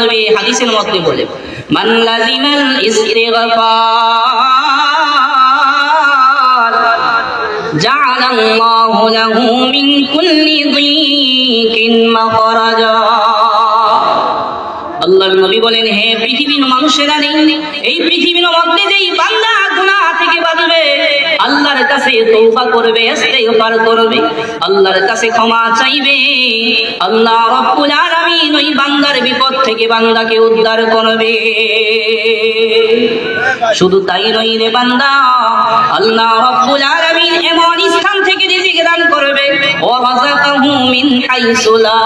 করবে। হাদিসের মধ্যে বলে মান লাজিমাল ইস্তিগফার জাআলাল্লাহু লাহু মিন কুল্লি যিকিন মাখরাজা। আল্লাহর নবী বলেন, হে পৃথিবীর মানুষেরা, এই পৃথিবীর মধ্যে যেই বান্দা গুনাহ থেকে বাঁচবে, আল্লাহর কাছে তওবা করবে, ইস্তিগফার করবে, আল্লাহর কাছে ক্ষমা চাইবে, আল্লাহ রাব্বুল আলামিন ওই বান্দার বিপদ থেকে বান্দাকে উদ্ধার করবে। শুধু তাই নয় রে বান্দা, আল্লাহ রাব্বুল আলামিন এমন স্থান থেকে রিজিক দান করবে, ওয়া রাযাকাহু মিন হাইসু লা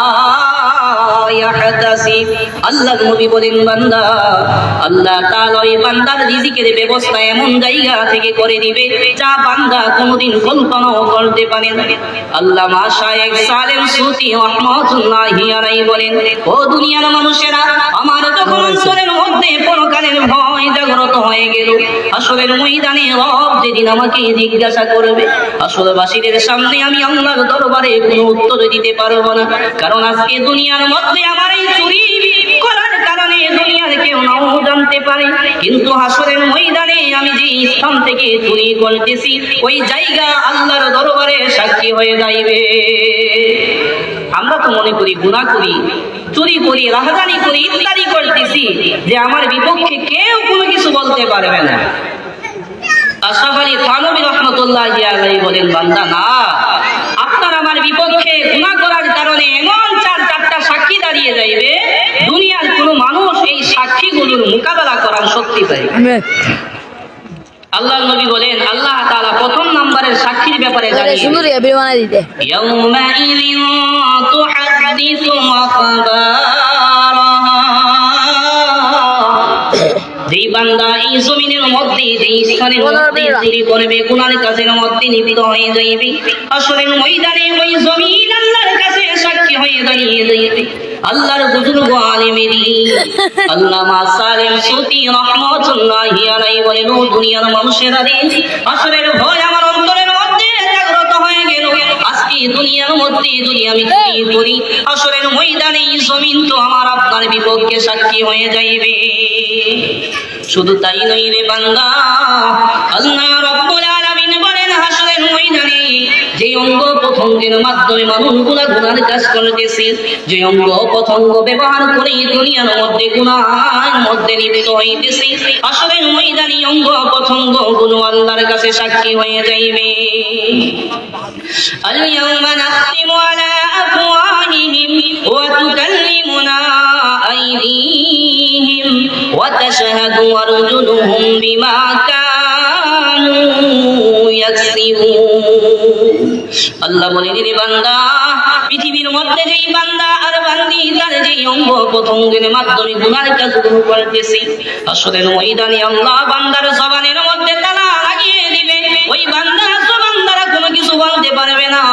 ইয়াহতাসিব। আল্লাহর নবী বলেন, বান্দা, আল্লাহ তাআলা ওই বান্দার রিজিকের ব্যবস্থা এমন জায়গা থেকে করে দিবে যা বান্দা কোনোদিন কল্পনাও করতে পারে না। আল্লামা শায়েখ সালেম সুতি রাহমাতুল্লাহি আলাইহি বলেন, ও দুনিয়ার মানুষেরা, আমার যখন অন্তরের মধ্যে পরকালের ভয় জাগ্রত হয়ে গেল, হাসরের ময়দানে রব যেদিন আমাকে জিজ্ঞাসা করবে, হাসরবাসীদের সামনে আমি আল্লাহর দরবারে কোনো উত্তর দিতে পারবো না। কারণ আজকে দুনিয়ার মধ্যে আমার এই চুরি করার কারণে দুনিয়ার কেউ নাও জানতে পারে, কিন্তু হাসরের ময়দানে আমি যে স্থান থেকে চুরি করতেছি ওই জায়গা আল্লাহর দরবারে সাক্ষী হয়ে যাইবে। আমরা তো মনে করি গুনাহ করি, চুরি করি, রাহাজানি করি, ইত্যাদি করতেছি, যে আমার বিপক্ষে কেউ কোনো কিছু বলতে পারবে না। আশরাফ আলী থানভী রাহমাতুল্লাহি আলাইহি বলেন, বান্দা না, আপনার আমার বিপক্ষে গুনাহ করার কারণে এমন চারটা সাক্ষী দাঁড়িয়ে যাইবে, দুনিয়ার কোনো মানুষ এই সাক্ষীগুলোর মোকাবেলা করার শক্তি পায়। আল্লাহর নবী বলেন, আল্লাহ তাআলা প্রথম নম্বরের সাক্ষীর ব্যাপারে জানিয়ে ইয়াউমা ইযিন তুহাদ্দিসু আখবারাহা। যেই বান্দা এই জমিনের মধ্যে, যেই স্থানের মধ্যে চুরি করবে, গুনাহের কাজের মধ্যে লিপ্ত হয়ে যাইবে, হাসরের ময়দানে ওই জমিন আল্লাহর কাছে সাক্ষী হয়ে দাঁড়িয়ে যাইবে। আল্লাহর বুজুর্গ আলেমে দ্বীন আল্লামা সালেম সুতি রাহমাতুল্লাহি আলাইহি বলেন, ও দুনিয়ার মানুষেরা, হাসরের ভয় আমার অন্তরের মধ্যে জাগ্রত হয়ে গেল। আজকে দুনিয়ার মধ্যে যদি আমি চুরি করি, হাসরের ময়দানে জমিন তো আমার আপনার বিপক্ষে সাক্ষী হয়ে যাইবে। শুধু তাই নয় রে বান্দা, আল্লাহ রাব্বুল আলামিন বলেন, হাসরের ময়দানে যে অঙ্গ প্রত্যঙ্গের মাধ্যমে মানুষগুলা গুনার কাজ করতেছে, যে অঙ্গ প্রত্যঙ্গ ব্যবহার করে দুনিয়ার মধ্যে গুনার মধ্যে লিপ্ত হইতেছে, হাসরের ময়দানে অঙ্গ প্রত্যঙ্গ গুলো আল্লাহর কাছে সাক্ষী হয়ে যাইবে। আল-ইয়াওমা নাখতিমু আলা আফওয়াহিহিম ওয়া তুকাল্লিমুনা আইদিহিম ওয়া তাশহাদু আরজুলুহুম বিমা কানু ইয়াকসিবুন। আল্লাহ বলেন, রে বান্দা, পৃথিবীর মধ্যে যেই বান্দা আর বান্দি তার যেই অঙ্গ প্রত্যঙ্গের মাধ্যমে গুনার কাজগুলো করতেছে, হাসরের ময়দানে আল্লাহ বান্দার জবানের মধ্যে তালা লাগিয়ে দিবে। ওই বান্দা জবান দ্বারা কোনো কিছু বলতে পারবে না।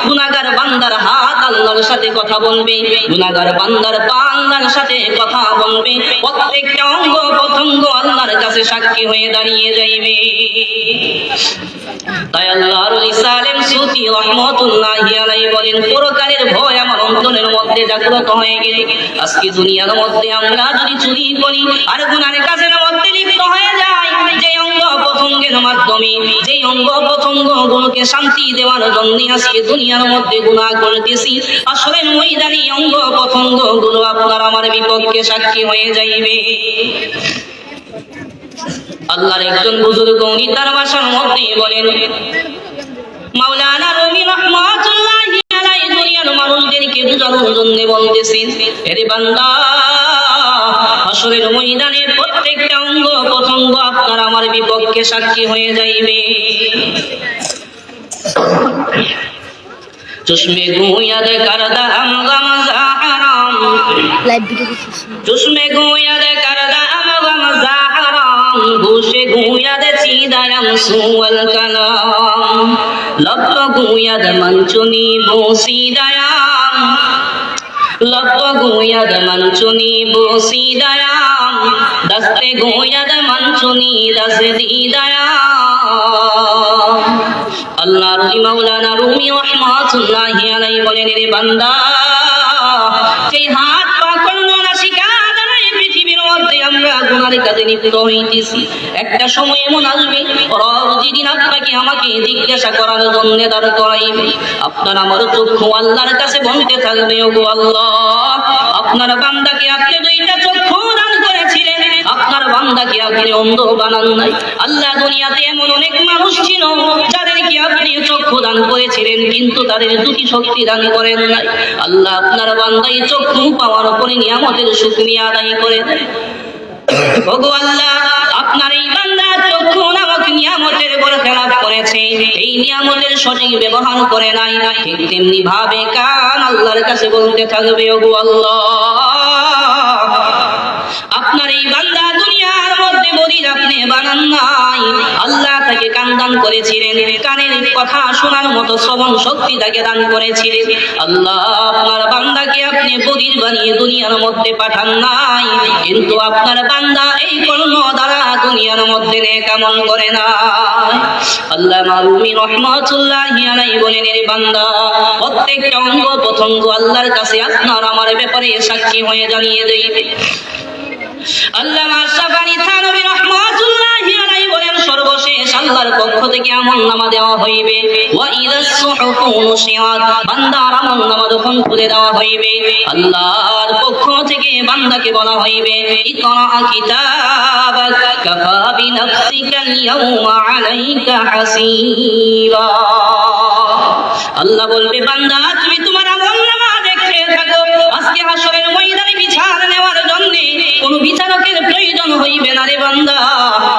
গুনাহগার বান্দার হাত আল্লাহর সাথে কথা বলবে, গুনাহগার বান্দার পা আল্লাহর সাথে কথা বলবে, প্রত্যেকটা অঙ্গ প্রত্যঙ্গ আল্লাহর কাছে সাক্ষী হয়ে দাঁড়িয়ে যাইবে। তাই আল্লাহর ওলি সালেম সুতি রাহমাতুল্লাহি আলাইহি বলেন, পরকালের ভয় আমার অন্তরের মধ্যে জাগ্রত হয়ে গেলে, আজকে দুনিয়ার মধ্যে আমরা যদি চুরি করি আর গুনাহের কাজের মধ্যে লিপ্ত হয়ে যাই, যে অঙ্গ প্রত্যঙ্গের মাধ্যমে, যে অঙ্গ প্রত্যঙ্গগুলোকে শান্তি দেওয়ার জন্য আজকে দুনিয়ার মধ্যে গুনাহ করতেছি, আসলে ময়দানে অঙ্গ প্রত্যঙ্গগুলো আপনার আমার বিপক্ষে সাক্ষী হয়ে যাইবে। আল্লাহর একজন বুজুর্গ উনি তার ভাষার মধ্যে বলেন, মাওলানা রুমি রাহমাতুল্লাহি আলাইহি দুনিয়ার মানুষদেরকে বুঝানোর জন্য বলতেছেন, এরে বান্দা, হাসরের ময়দানে প্রত্যেকটা অঙ্গ প্রত্যঙ্গ আপনার আমার বিপক্ষে সাক্ষী হয়ে যাইবে। চশমে গুয়াদ করদা আম গামজা হারাম, চশমে গুয়াদ করদা আম গামজা হারাম, ঘুষে গুয়াদ চিদায়াম সুওয়াল কালাম, লব গুয়াদ মঞ্চুনি বসিদায়াম, লব গুয়াদ মঞ্চুনি বসিদায়াম, দস্তে গুয়াদ মঞ্চুনি দসদিদায়াম। আল্লাহর মাওলানা রুমি রাহমাতুল্লাহি আলাইহি বলেন, রে বান্দা, সেই হাত পা খণ্ড নাসিকা কাজে লিপ্ত হইতেছি। একটা সময় এমন আসবে রব যেদিন আপনাকে আমাকে জিজ্ঞাসা করার জন্য দাঁড় করাইবে। আপনার আমার চক্ষু আল্লাহর কাছে বলতে থাকবে, ওগো আল্লাহ, আপনার বান্দাকে আপনি দুইটা চক্ষু দান করেছিলেন, আপনার বান্দাকে আপনি অন্ধ বানান নাই। আল্লাহ, দুনিয়াতে এমন অনেক মানুষ ছিল যাদেরকে আপনি চক্ষু দান করেছিলেন, কিন্তু তাদের দুটি শক্তি দান করেন নাই। আল্লাহ, আপনার বান্দাই চক্ষু পাওয়ার পরে নিয়ামতের শুকরিয়া আদায় করে দেয়। ওগো আল্লাহ, আপনার এই বান্দা চক্ষু নামক নিয়ামতের বরখেলাপ করেছে, এই নিয়ামতের সঠিক ব্যবহার করে নাই। ঠিক তেমনি ভাবে কান আল্লাহর কাছে বলতে থাকবে, ওগো আল্লাহ, আপনার এই বান্দা দুনিয়ার মধ্যে বলির আপনি বানান নাই। আল্লাহ তাকে কান দান করেছিলেন, কানের কথা শোনার মতো শ্রবণ শক্তি তাকে দান করেছিলেন। আল্লাহ, আপনার বান্দাকে আপনি বলির বানিয়ে দুনিয়ার মধ্যে পাঠান নাই, কিন্তু আপনার বান্দা এই কর্ম দ্বারা দুনিয়ার মধ্যে নেক আমল করে না। আল্লাহ মারুমি রহমাতুল্লাহি আলাইহি বলেন, এর বান্দা প্রত্যেকটা অঙ্গ প্রত্যঙ্গ আল্লাহর কাছে আপনার আমার ব্যাপারে সাক্ষী হয়ে জানিয়ে দেবে। আল্লামা শাফাঈ থানভী রাহমাতুল্লাহি আলাইহি বলেন, সর্বশেষ আল্লাহর পক্ষ থেকে আমলনামা দেওয়া হইবে। ওয়া ইযাস সুহুফু নুশিরাত, বান্দার আমলনামা যখন খুলে দেওয়া হইবে, আল্লাহর পক্ষ থেকে বান্দাকে বলা হইবে, ইকরা কিতাবাক কাফা বিনাফসিকাল ইয়াওমা আলাইকা হাসিবা। আল্লাহ বলবে, বান্দা তুমি তোমার আমলনামা দেখতে থাকো। আজকে হাসরের ময়দানে বিচার নেওয়ার জন্য কোন বিচারকের প্রয়োজন হইবে না রে বান্দা,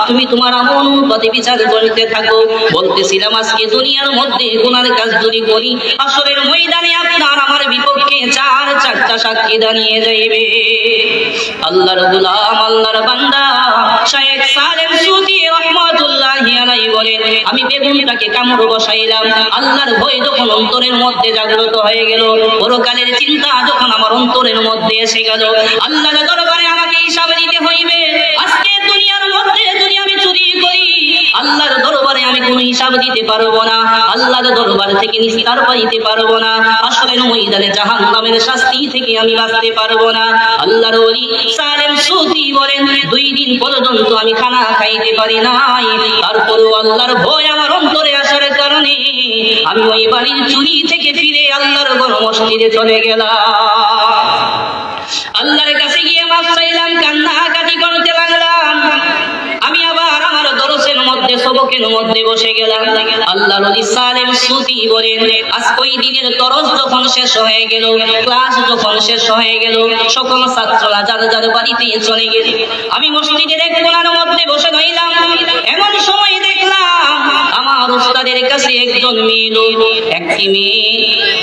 তুমি তোমার আমল অনুপাতে বিচার করতে থাকো। বলতেছিলাম, আজকে দুনিয়ার মধ্যে গুনার কাজ যদি করি, হাসরের ময়দানে আপনার আমার বিপক্ষে চারটা সাক্ষী দাঁড়িয়ে যাইবে। আল্লাহর গোলাম, আল্লাহর বান্দা শায়েখ সালেম সুতি রাহমাতুল্লাহি আলাইহি বলেন, আমি বেগুনটাকে কামড় বসাইলাম, আল্লাহর ভয় যখন অন্তরের মধ্যে জাগ্রত হয়ে গেল, পরকালের চিন্তা যখন আমার অন্তরের মধ্যে এসে গেল, আল্লাহর দরবারে আমাকে হিসাব দিতে হইবে। আজকে দুনিয়ার মধ্যে যদি আমি চুরি করি, আল্লাহর দরবারে আমি কোনো হিসাব দিতে পারবো না, আল্লাহর দরবার থেকে নিস্তার পাইতে পারবো না, আসরের ময়দানে জাহান্নামের শাস্তি থেকে আমি বাঁচতে পারবো না। আল্লাহর ওলি সালেম সুতি বলেন, 2 দিন পর্যন্ত আমি খানা খাইতে পারি নাই, তারপরেও আল্লাহর ভয় আমার অন্তরে আসার কারণে আমি ওই বাড়ির চুরি থেকে ফিরে আল্লাহর ঘর মসজিদে চলে গেলাম। আল্লাহর কাছে গিয়ে মাফ চাইলাম, কান্নাকাটি করতে লাগলাম। আমি আবার আমার দরসের মধ্যে সবকের মধ্যে বসে গেলাম। আল্লাহর ওলি সালেম সুতি বলেন, আজ ওই দিনের দরস যখন শেষ হয়ে গেল, ক্লাস যখন শেষ হয়ে গেল, সকল ছাত্ররা যার যার বাড়িতে চলে গেল, আমি মসজিদের এক কোণার মধ্যে বসে রইলাম। এমন সময় দেখলাম আমার উস্তাদের কাছে একজন মেয়ে লোক, একটি মেয়ে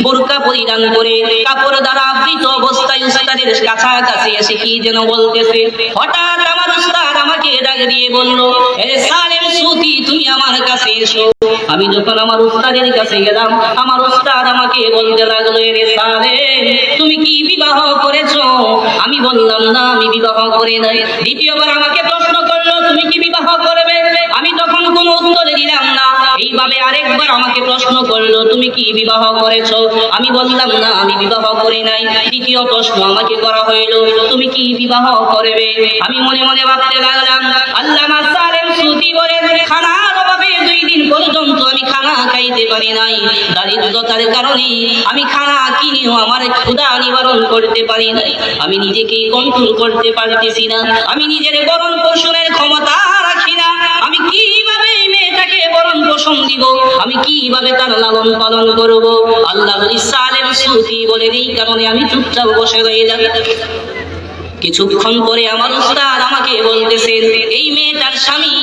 বোরকা পরিধান করে কাপড় দ্বারা আবৃত অবস্থায় উস্তাদের কাছাকাছি এসে কি যেন বলতেছে। হঠাৎ আমার উস্তাদ আমাকে ডাক দিয়ে বলল, এ সালেম সুতি, তুমি আমার কাছে এসো। আমি যখন আমার উস্তাদের কাছে গেলাম, আমার উস্তাদ আমাকে বলতে লাগলো, এ সালেম, তুমি কি বিবাহ করেছো? আমি বললাম, না, আমি বিবাহ করি নাই। দ্বিতীয়বার আমাকে প্রশ্ন করলো, তুমি কি বিবাহ করবে? আমি তখন কোনো উত্তর দিলাম না। এইভাবে আরেকবার আমাকে প্রশ্ন করলো, তুমি কি বিবাহ করেছো? আমি বললাম, না, আমি বিবাহ করি নাই। তৃতীয় প্রশ্ন আমাকে করা হইলো, তুমি কি বিবাহ করবে? আমি মনে মনে ভাবতে লাগলাম, আল্লামা সালেম সুতি বলেন, খানার অভাবে 2 দিন পর্যন্ত আমি খানা খাইতে পারি নাই। দারিদ্রতার কারণে আমি খানা কিনেও আমার ক্ষুধা নিবারণ করতে পারি নাই। আমি নিজেকে কন্ট্রোল করতে পারতেছি না। আমি নিজের ভরণ পোষণের ক্ষমতা রাখি না। আমি কিভাবে এই মেয়েটাকে ভরণ পোষণ দিব? আমি কিভাবে তার লালন পালন করব? আল্লাহর ওলি সালেম সুতি বলেন, এই কারণে আমি চুপচাপ বসে রইলাম। কিছুক্ষণ পরে আমার উস্তাদ আমাকে বলতেছেন, এই মেয়েটার স্বামী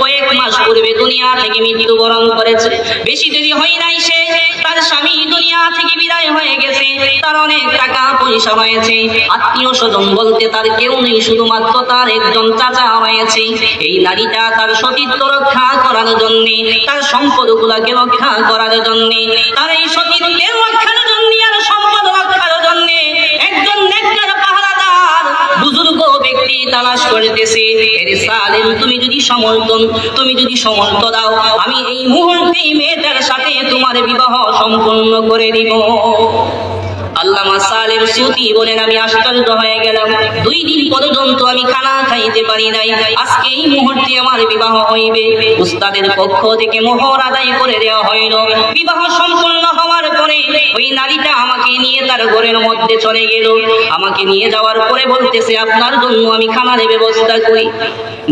কয়েক মাস পূর্বে দুনিয়া থেকে মৃত্যুবরণ করেছে। বেশি দেরি হয় নাই, সে তার স্বামী দুনিয়া থেকে বিদায় হয়ে গেছে। তার অনেক টাকা পয়সা হয়েছে, আত্মীয় স্বজন বলতে তার কেউ নেই, শুধুমাত্র তার একজন চাচা হয়েছে। এই নারীটা তার সতীত্ব রক্ষা করার জন্য, তার সম্পদগুলোকে রক্ষা করার জন্য, তার এই সতীত্বের রক্ষার জন্য আর সম্পদ রক্ষার জন্য একজন নেককার পাহারাদার বুজুর্গ ব্যক্তি তালাশ করতেছে। এর সালেম, তুমি যদি সমর্থ দাও, আমি এই মুহূর্তে মেয়েটার সাথে তোমার বিবাহ সম্পন্ন করে দিব। আল্লামা সালেম সুতি বলেন, আমি আশ্চর্য হয়ে গেলাম, 2 দিন পর্যন্ত আমি খানা খাইতে পারি নাই। আজকে এই মুহূর্তে আমার বিবাহ হইবে। উস্তাদের পক্ষ থেকে মোহর আদায় করে দেওয়া হইল। বিবাহ সম্পন্ন হওয়ার পরে ওই নারীটা আমাকে নিয়ে তার ঘরের মধ্যে চলে গেল। আমাকে নিয়ে যাওয়ার পরে বলতেছে, আপনার জন্য আমি খানার ব্যবস্থা করি।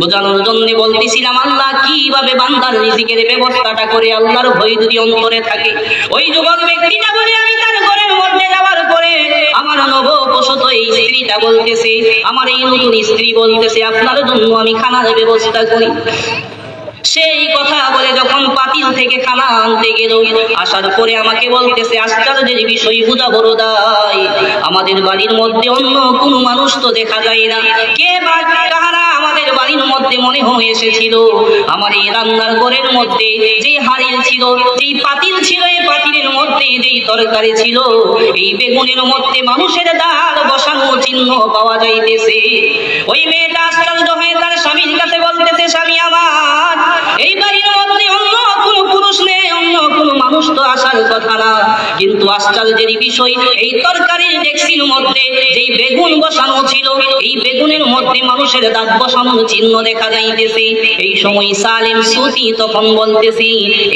বোঝানোর জন্য বলতেছিলাম, আল্লাহ কিভাবে বান্দার রিজিকের ব্যবস্থাটা করে, আল্লাহর ভয় যদি অন্তরে থাকে। ওই যুবক ব্যক্তিটা বলে, আমি তার ঘরের মধ্যে যাওয়ার পরে আমার নবপ্রসূত এই স্ত্রীটা বলতেছে, আমার এই নতুন স্ত্রী বলতেছে, আপনার জন্য আমি খানার ব্যবস্থা করি। সেই কথা বলে যখন পাতিল থেকে খানা আনতে গেল, আসার পরে আমাকে বলতেছে, আশ্চর্যের বিষয় বুঝা বড় দায়, আমাদের বাড়ির মধ্যে অন্য কোনো মানুষ তো দেখা যায় না, কে বা কাহারা আমাদের বাড়ির মধ্যে মনে হয়ে এসেছিল। আমার এই রান্নার ঘরের মধ্যে যে হাড়িল ছিল, যেই পাতিল ছিল, এই পাতিলের মধ্যে যেই তরকারি ছিল, এই বেগুনের মধ্যে মানুষের দাঁড় বসানো চিহ্ন পাওয়া যাইতেছে। ওই মেয়েটা আশ্চর্য হয়ে তার স্বামীর কাছে বলতেছে, স্বামী আমার, এই বাড়ির মধ্যে অন্য কোনো পুরুষ নেই, অন্য কোনো মানুষ তো আসার কথা না, কিন্তু আশ্চর্যের বিষয়, এই তরকারির ডেকচির মধ্যে যেই বেগুন বসানো ছিল, এই বেগুনের মধ্যে মানুষের দাঁত বসানোর চিহ্ন দেখা যাইতেছে। এই সময় সালেম সুতি তখন বলতেছি,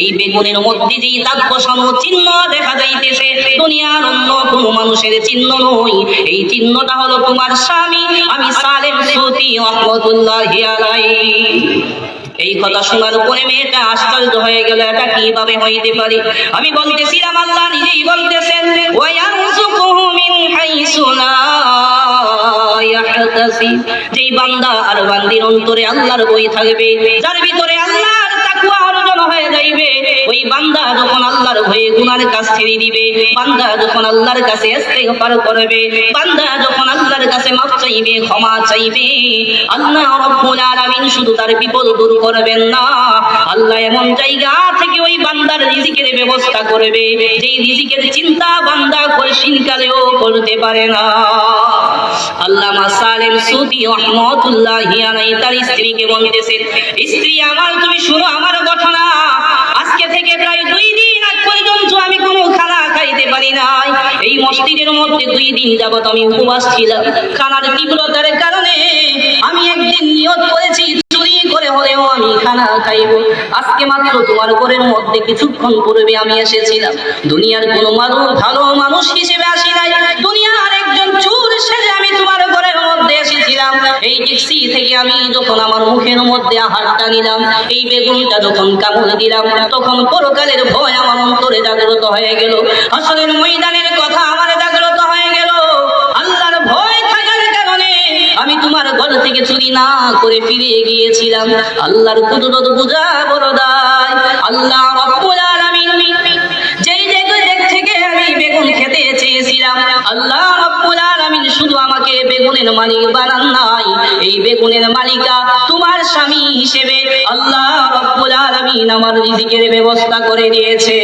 এই বেগুনের মধ্যে যেই দাঁত বসানোর চিহ্ন দেখা যাইতেছে, দুনিয়ার অন্য কোনো মানুষের চিহ্ন নয়, এই চিহ্নটা হলো তোমার স্বামী। আমি সালেম সুতি রাহমাতুল্লাহি আলাইহি। এই কথা শোনার পরে মেয়েটা আশ্চর্য হয়ে গেল, এটা কিভাবে হইতে পারে। আমি বলতেছিলাম, আল্লাহ নিজেই বলতেছেন, ওয়ায়ারযুকুহু মিন হাইসু লা ইয়াহতাসিব। যেই বান্দা আর বান্দির অন্তরে আল্লাহর ভয় থাকবে, যার ভিতরে আল্লাহর তাকওয়া অর্জন হয়ে যাইবে, ওই বান্দা যখন আল্লাহর ভয়ে গুনার কাজ ছেড়ে দিবে, বান্দা যখন আল্লাহর কাছে ইস্তেগফার করবে, বান্দা যখন আল্লাহর কাছে মাফ চাইবে, ক্ষমা চাইবে, আল্লাহ রাব্বুল আলামিন শুধু তার বিপদ দূর করবেন না, আল্লাহ এমন জায়গা থেকে ওই বান্দার রিজিকের ব্যবস্থা করবে, যেই রিজিকের চিন্তা বান্দা কঠিনকালেও করতে পারে না। আল্লামা সালেম সুতি রাহমাতুল্লাহি আলাইহি তার স্ত্রীকে বলতেছেন, স্ত্রী আমার, তুমি শুনো আমার ঘটনা। আজকে থেকে প্রায় 2 দিন আগ পর্যন্ত আমি কোনো খানা খাইতে পারি নাই। এই মসজিদের মধ্যে 2 দিন যাবত আমি উপবাস ছিলাম। খানার তীব্রতার কারণে আমি একদিন নিয়ত করেছি, চুরি করে হলেও আমি খানা খাইব। আজকে মাত্র তোমার ঘরের মধ্যে কিছুক্ষণ পূর্বে আমি এসেছিলাম। দুনিয়ার কোনো মানুষ ভালো মানুষ হিসেবে আসি নাই, দুনিয়ার একজন চোর সেজে আমি তোমার ঘরের মধ্যে এসেছিলাম। এই ট্যাক্সি থেকে আমি যখন আমার মুখের মধ্যে আহারটা নিলাম, এই বেগুনটা যখন কামড় দিলাম, তখন পরকালের ভয় আমার অন্তরে জাগ্রত হয়ে গেল, হাসরের ময়দানের কথা আমার জাগ্রত হয়ে গেল। আল্লাহর ভয় থাকার কারণে আমি তোমার ঘর থেকে চুরি না করে ফিরে গিয়েছিলাম। আল্লাহর কুদরত বুঝা বড় দায়। আল্লাহ রাব্বুল আলামিন যেই দিক থেকে আমি বেগুন খেতে চেয়েছিলাম, আল্লাহ রাব্বুল আলামিন শুধু আমাকে বেগুনের মালিক বানান নাই, এই বেগুনের মালিকা তোমার স্বামী হিসেবে আল্লাহ রাব্বুল আলামিন আমার রিজিকের ব্যবস্থা করে দিয়েছে।